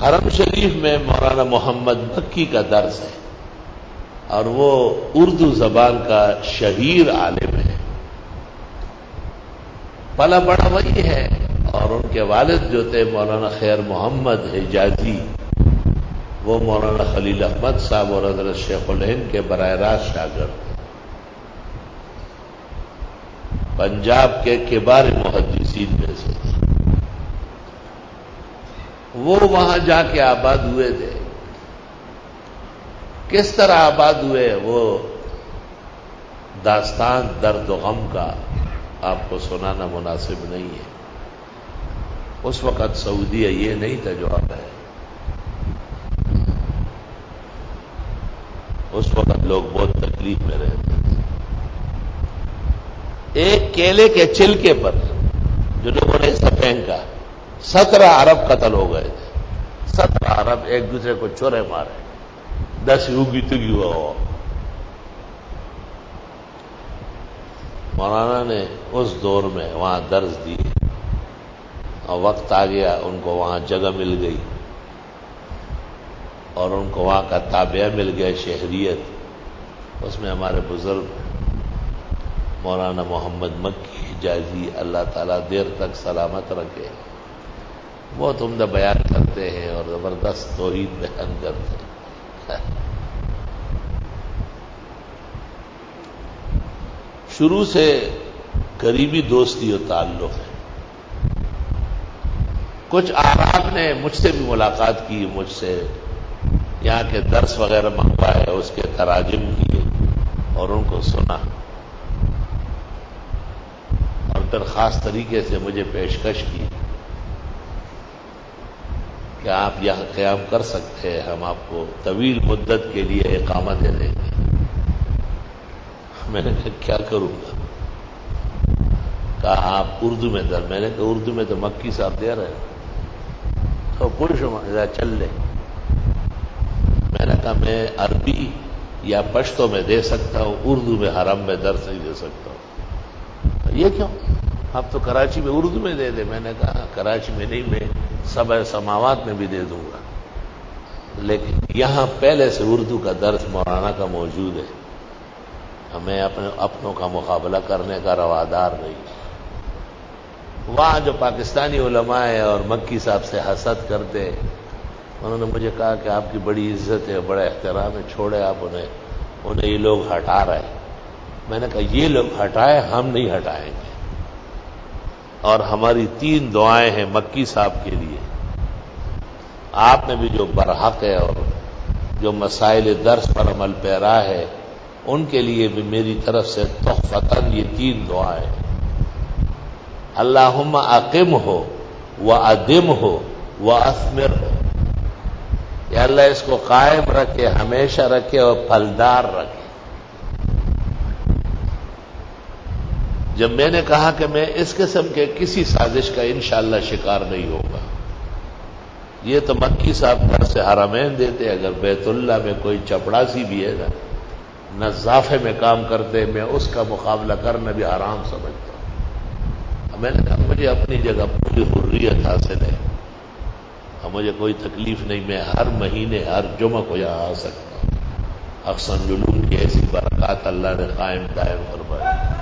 حرم شریف میں مولانا محمد مکی کا درس ہے اور وہ اردو زبان کا شہیر عالم ہے، پلا بڑا وہی ہے، اور ان کے والد جو تھے مولانا خیر محمد حجازی، وہ مولانا خلیل احمد صاحب اور حضرت شیخ الہند کے براہ راست شاگرد تھے، پنجاب کے کبار محدثین میں سے تھے۔ وہ وہاں جا کے آباد ہوئے تھے۔ کس طرح آباد ہوئے وہ داستان درد و غم کا آپ کو سنانا مناسب نہیں ہے۔ اس وقت سعودیہ یہ نہیں تھا جو اب ہے، اس وقت لوگ بہت تکلیف میں رہتے تھے۔ ایک کیلے کے چھلکے پر جو لوگوں نے اسے پھینکا، 17 عرب قتل ہو گئے تھے۔ 17 عرب ایک دوسرے کو چھرے مارے، 10 ہوگی تگی ہوا۔ مولانا نے اس دور میں وہاں درس دیے اور وقت آ گیا، ان کو وہاں جگہ مل گئی اور ان کو وہاں کا تابعہ مل گیا، شہریت۔ اس میں ہمارے بزرگ مولانا محمد مکی حجازی، اللہ تعالیٰ دیر تک سلامت رکھے، بہت عمدہ بیان کرتے ہیں اور زبردست توحید بیان کرتے ہیں۔ شروع سے قریبی دوستی و تعلق ہے۔ کچھ آرام نے مجھ سے بھی ملاقات کی، مجھ سے یہاں کے درس وغیرہ منگوائے، اس کے تراجم کیے اور ان کو سنا، اور پھر خاص طریقے سے مجھے پیشکش کی کہ آپ یہاں قیام کر سکتے ہیں، ہم آپ کو طویل مدت کے لیے اقامہ دے دیں گے۔ میں نے کہا کیا کروں گا؟ کہا آپ اردو میں در، میں نے کہا اردو میں تو مکی صاحب دے رہے ہیں، تو پوچھ چل لے۔ میں نے کہا میں عربی یا پشتو میں دے سکتا ہوں، اردو میں حرم میں درس نہیں دے سکتا ہوں۔ یہ کیوں؟ آپ تو کراچی میں اردو میں دے دیں۔ میں نے کہا کراچی میں نہیں، میں سبع سماوات میں بھی دے دوں گا، لیکن یہاں پہلے سے اردو کا درس مولانا کا موجود ہے، ہمیں اپنوں کا مقابلہ کرنے کا روادار نہیں۔ وہاں جو پاکستانی علماء ہیں اور مکی صاحب سے حسد کرتے، انہوں نے مجھے کہا کہ آپ کی بڑی عزت ہے، بڑا احترام ہے، چھوڑے آپ انہیں یہ لوگ ہٹا رہے ہیں۔ میں نے کہا یہ لوگ ہٹائے، ہم نہیں ہٹائیں گے، اور ہماری 3 دعائیں ہیں مکی صاحب کے لیے۔ آپ نے بھی جو برحق ہے اور جو مسائل درس پر عمل پیرا ہے، ان کے لیے بھی میری طرف سے تحفتاً یہ 3 دعائیں ہیں۔ اللہم اقم ہو وادم ہو واثمر ہو، یا اللہ اس کو قائم رکھے، ہمیشہ رکھے اور پھلدار رکھے۔ جب میں نے کہا کہ میں اس قسم کے کسی سازش کا انشاءاللہ شکار نہیں ہوگا، یہ تو مکی صاحب گھر سے حرمین دیتے، اگر بیت اللہ میں کوئی چپڑاسی بھی ہے نا، نظافے میں کام کرتے، میں اس کا مقابلہ کرنا بھی حرام سمجھتا ہوں۔ میں نے کہا مجھے اپنی جگہ پوری حریت حاصل ہے اور مجھے کوئی تکلیف نہیں، میں ہر مہینے ہر جمعہ کو یہاں آ سکتا ہوں۔ احسن علوم کی ایسی برکات اللہ نے قائم دائم فرمائی۔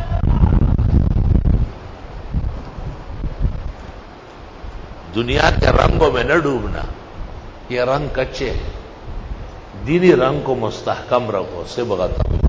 دنیا کے رنگوں میں نہ ڈوبنا، یہ رنگ کچے ہیں، دینی رنگ کو مستحکم رکھو، صبغۃ اللہ۔